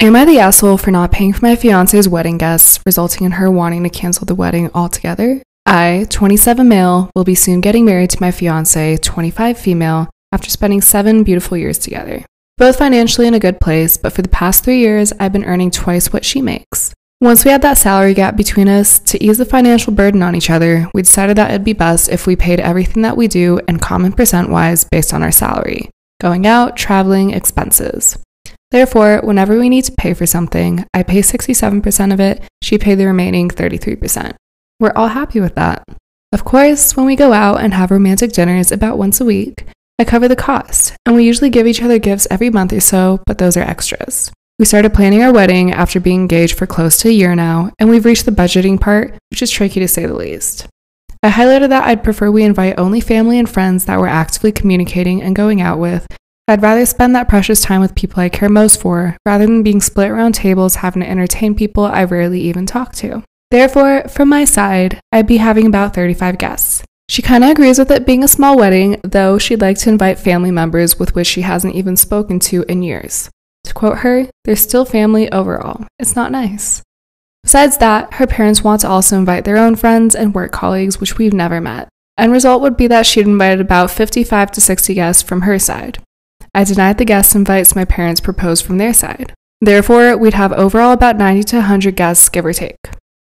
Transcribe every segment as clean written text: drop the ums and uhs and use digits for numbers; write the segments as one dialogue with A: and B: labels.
A: Am I the asshole for not paying for my fiance's wedding guests, resulting in her wanting to cancel the wedding altogether? I, 27 male, will be soon getting married to my fiance, 25 female, after spending 7 beautiful years together. Both financially in a good place, but for the past 3 years, I've been earning twice what she makes. Once we had that salary gap between us, to ease the financial burden on each other, we decided that it'd be best if we paid everything that we do in common percent-wise based on our salary. Going out, traveling, expenses. Therefore, whenever we need to pay for something, I pay 67% of it, she paid the remaining 33%. We're all happy with that. Of course, when we go out and have romantic dinners about once a week, I cover the cost, and we usually give each other gifts every month or so, but those are extras. We started planning our wedding after being engaged for close to a year now, and we've reached the budgeting part, which is tricky to say the least. I highlighted that I'd prefer we invite only family and friends that we're actively communicating and going out with. I'd rather spend that precious time with people I care most for, rather than being split around tables having to entertain people I rarely even talk to. Therefore, from my side, I'd be having about 35 guests. She kinda agrees with it being a small wedding, though she'd like to invite family members with which she hasn't even spoken to in years. To quote her, "They're still family overall. It's not nice." Besides that, her parents want to also invite their own friends and work colleagues, which we've never met. End result would be that she'd invited about 55 to 60 guests from her side. I denied the guest invites my parents proposed from their side. Therefore, we'd have overall about 90 to 100 guests, give or take.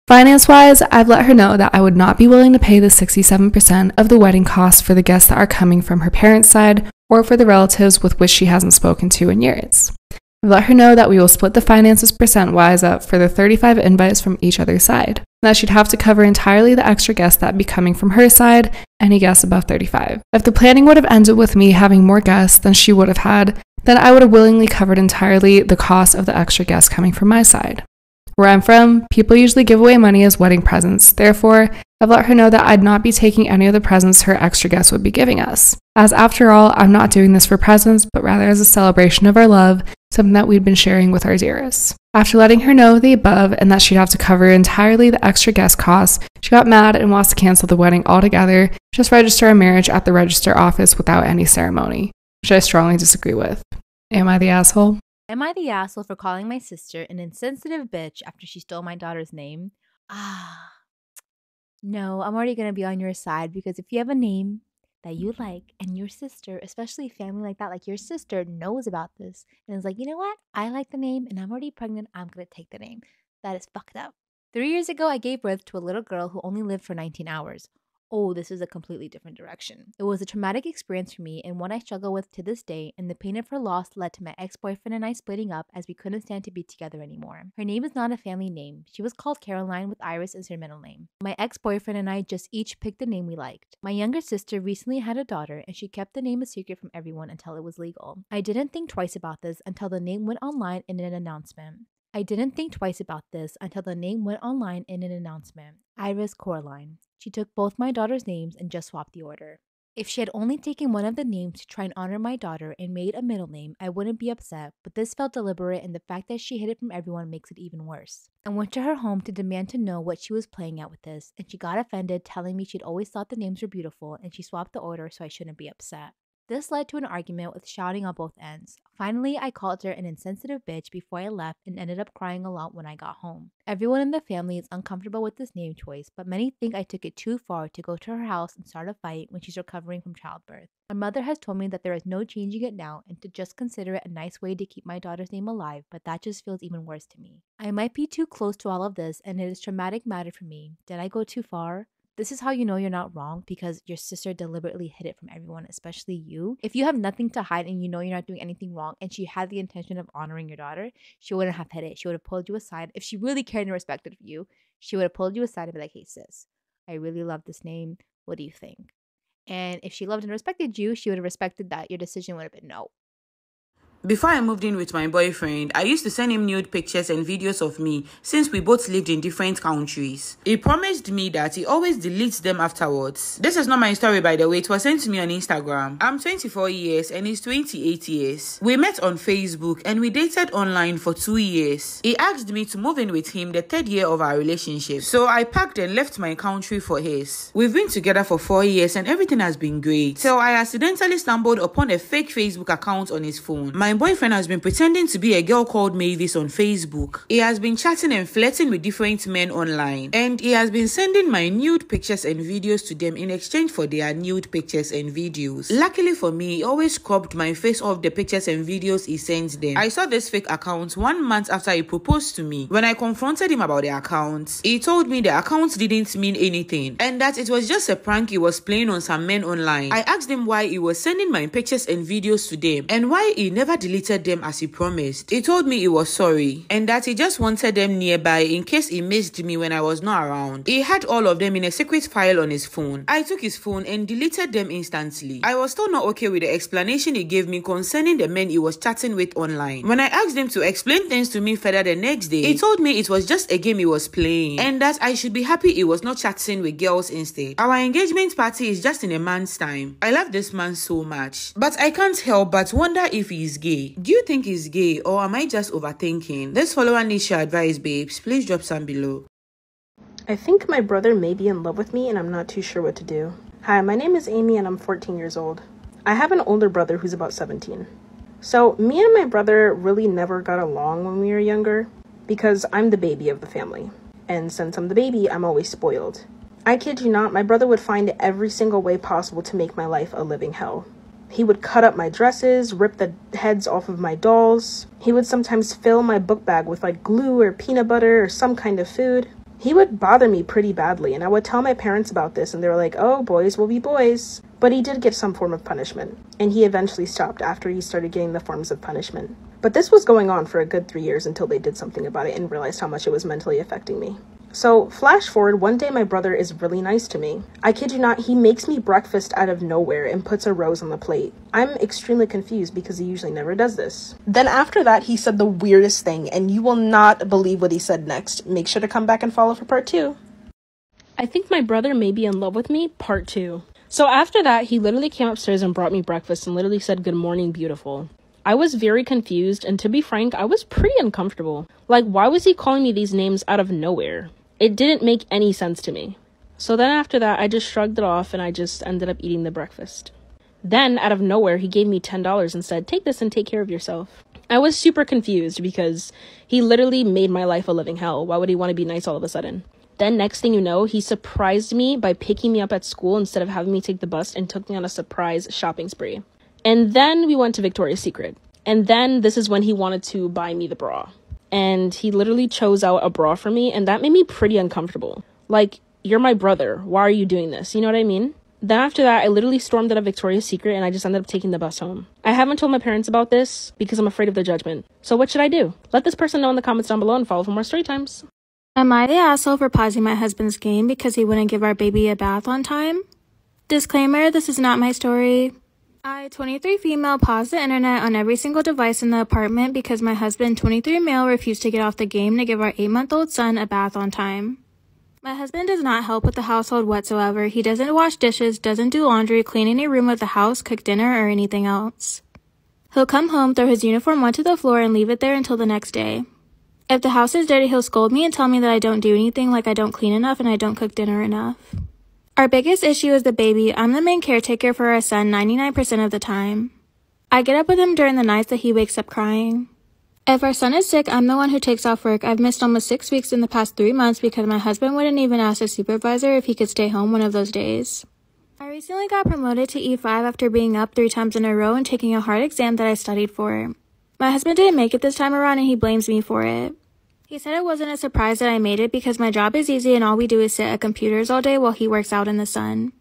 A: Finance-wise, I've let her know that I would not be willing to pay the 67% of the wedding costs for the guests that are coming from her parents' side or for the relatives with which she hasn't spoken to in years. I've let her know that we will split the finances percent-wise up for the 35 invites from each other's side, and that she'd have to cover entirely the extra guests that be coming from her side, any guests above 35. If the planning would have ended with me having more guests than she would have had, then I would have willingly covered entirely the cost of the extra guests coming from my side. Where I'm from, people usually give away money as wedding presents. Therefore, I've let her know that I'd not be taking any of the presents her extra guests would be giving us. As after all, I'm not doing this for presents, but rather as a celebration of our love, something that we'd been sharing with our dearest. After letting her know the above and that she'd have to cover entirely the extra guest costs, she got mad and wants to cancel the wedding altogether, just register our marriage at the register office without any ceremony, which I strongly disagree with. Am I the asshole?
B: Am I the asshole for calling my sister an insensitive bitch after she stole my daughter's name? No, I'm already going to be on your side because if you have a name that you like and your sister, especially family like that, like your sister knows about this and is like, you know what? I like the name and I'm already pregnant. I'm going to take the name. That is fucked up. 3 years ago, I gave birth to a little girl who only lived for 19 hours. Oh, this is a completely different direction. It was a traumatic experience for me and one I struggle with to this day, and the pain of her loss led to my ex-boyfriend and I splitting up as we couldn't stand to be together anymore. Her name is not a family name. She was called Caroline with Iris as her middle name. My ex-boyfriend and I just each picked the name we liked. My younger sister recently had a daughter and she kept the name a secret from everyone until it was legal. I didn't think twice about this until the name went online in an announcement. Iris Coraline. She took both my daughter's names and just swapped the order. If she had only taken one of the names to try and honor my daughter and made a middle name, I wouldn't be upset, but this felt deliberate and the fact that she hid it from everyone makes it even worse. I went to her home to demand to know what she was playing at with this, and she got offended, telling me she'd always thought the names were beautiful and she swapped the order so I shouldn't be upset. This led to an argument with shouting on both ends. Finally, I called her an insensitive bitch before I left and ended up crying a lot when I got home. Everyone in the family is uncomfortable with this name choice, but many think I took it too far to go to her house and start a fight when she's recovering from childbirth. My mother has told me that there is no changing it now and to just consider it a nice way to keep my daughter's name alive, but that just feels even worse to me. I might be too close to all of this and it is a traumatic matter for me. Did I go too far? This is how you know you're not wrong, because your sister deliberately hid it from everyone, especially you. If you have nothing to hide and you know you're not doing anything wrong and she had the intention of honoring your daughter, she wouldn't have hid it. She would have pulled you aside. If she really cared and respected you, she would have pulled you aside and be like, hey sis, I really love this name. What do you think? And if she loved and respected you, she would have respected that your decision would have been no.
C: Before I moved in with my boyfriend, I used to send him nude pictures and videos of me since we both lived in different countries. He promised me that he always deletes them afterwards. This is not my story, by the way. It was sent to me on Instagram. I'm 24 years and he's 28 years. We met on Facebook and we dated online for 2 years. He asked me to move in with him the 3rd year of our relationship. So I packed and left my country for his. We've been together for 4 years and everything has been great. So I accidentally stumbled upon a fake Facebook account on his phone. My My boyfriend has been pretending to be a girl called Mavis on Facebook. He has been chatting and flirting with different men online, and he has been sending my nude pictures and videos to them in exchange for their nude pictures and videos. Luckily for me, he always cropped my face off the pictures and videos he sent them. I saw this fake account 1 month after he proposed to me. When I confronted him about the account, he told me the account didn't mean anything and that it was just a prank he was playing on some men online. I asked him why he was sending my pictures and videos to them and why he never deleted them as he promised. He told me he was sorry and that he just wanted them nearby in case he missed me when I was not around. He had all of them in a secret file on his phone. I took his phone and deleted them instantly. I was still not okay with the explanation he gave me concerning the men he was chatting with online. When I asked him to explain things to me further the next day, he told me it was just a game he was playing and that I should be happy he was not chatting with girls instead. Our engagement party is just in a month's time. I love this man so much, but I can't help but wonder if he's gay. Do you think he's gay or am I just overthinking? This follower needs your advice, babes. Please drop some below.
D: I think my brother may be in love with me and I'm not too sure what to do. Hi, my name is Amy and I'm 14 years old. I have an older brother who's about 17. So me and my brother really never got along when we were younger because I'm the baby of the family. And since I'm the baby, I'm always spoiled. I kid you not, my brother would find every single way possible to make my life a living hell. He would cut up my dresses, rip the heads off of my dolls. He would sometimes fill my book bag with like glue or peanut butter or some kind of food. He would bother me pretty badly, and I would tell my parents about this, and they were like, oh, boys will be boys. But he did get some form of punishment, and he eventually stopped after he started getting the forms of punishment. But this was going on for a good 3 years until they did something about it and realized how much it was mentally affecting me. So, flash forward, one day my brother is really nice to me. I kid you not, he makes me breakfast out of nowhere and puts a rose on the plate. I'm extremely confused because he usually never does this. Then after that, he said the weirdest thing, and you will not believe what he said next. Make sure to come back and follow for part 2. I think my brother may be in love with me, part 2. So after that, he literally came upstairs and brought me breakfast and literally said, good morning, beautiful. I was very confused, and to be frank, I was pretty uncomfortable. Like, why was he calling me these names out of nowhere? It didn't make any sense to me. So then after that, I just shrugged it off and I just ended up eating the breakfast. Then, out of nowhere, he gave me $10 and said, take this and take care of yourself. I was super confused because he literally made my life a living hell. Why would he want to be nice all of a sudden? Then next thing you know, he surprised me by picking me up at school instead of having me take the bus and took me on a surprise shopping spree. And then we went to Victoria's Secret. And then this is when he wanted to buy me the bra. And he literally chose out a bra for me, and that made me pretty uncomfortable. Like, you're my brother. Why are you doing this? You know what I mean? Then after that, I literally stormed out of Victoria's Secret, and I just ended up taking the bus home. I haven't told my parents about this because I'm afraid of their judgment. So what should I do? Let this person know in the comments down below and follow for more story times.
E: Am I the asshole for pausing my husband's game because he wouldn't give our baby a bath on time? Disclaimer, this is not my story. I, 23 female, paused the internet on every single device in the apartment because my husband, 23 male, refused to get off the game to give our 8-month-old son a bath on time. My husband does not help with the household whatsoever. He doesn't wash dishes, doesn't do laundry, clean any room of the house, cook dinner, or anything else. He'll come home, throw his uniform onto the floor, and leave it there until the next day. If the house is dirty, he'll scold me and tell me that I don't do anything, like I don't clean enough and I don't cook dinner enough. Our biggest issue is the baby. I'm the main caretaker for our son 99% of the time. I get up with him during the nights that he wakes up crying. If our son is sick, I'm the one who takes off work. I've missed almost 6 weeks in the past 3 months because my husband wouldn't even ask his supervisor if he could stay home one of those days. I recently got promoted to E5 after being up 3 times in a row and taking a hard exam that I studied for. My husband didn't make it this time around and he blames me for it. He said it wasn't a surprise that I made it because my job is easy and all we do is sit at computers all day while he works out in the sun.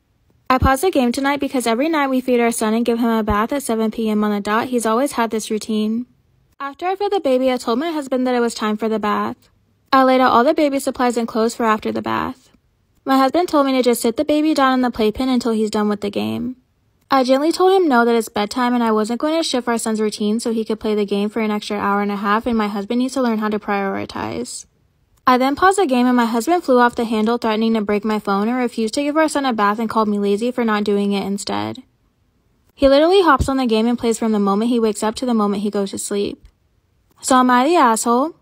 E: I paused the game tonight because every night we feed our son and give him a bath at 7 p.m. on the dot. He's always had this routine. After I fed the baby, I told my husband that it was time for the bath. I laid out all the baby supplies and clothes for after the bath. My husband told me to just sit the baby down in the playpen until he's done with the game. I gently told him no, that it's bedtime and I wasn't going to shift our son's routine so he could play the game for an extra hour and a half, and my husband needs to learn how to prioritize. I then paused the game and my husband flew off the handle, threatening to break my phone, and refused to give our son a bath and called me lazy for not doing it instead. He literally hops on the game and plays from the moment he wakes up to the moment he goes to sleep. So am I the asshole?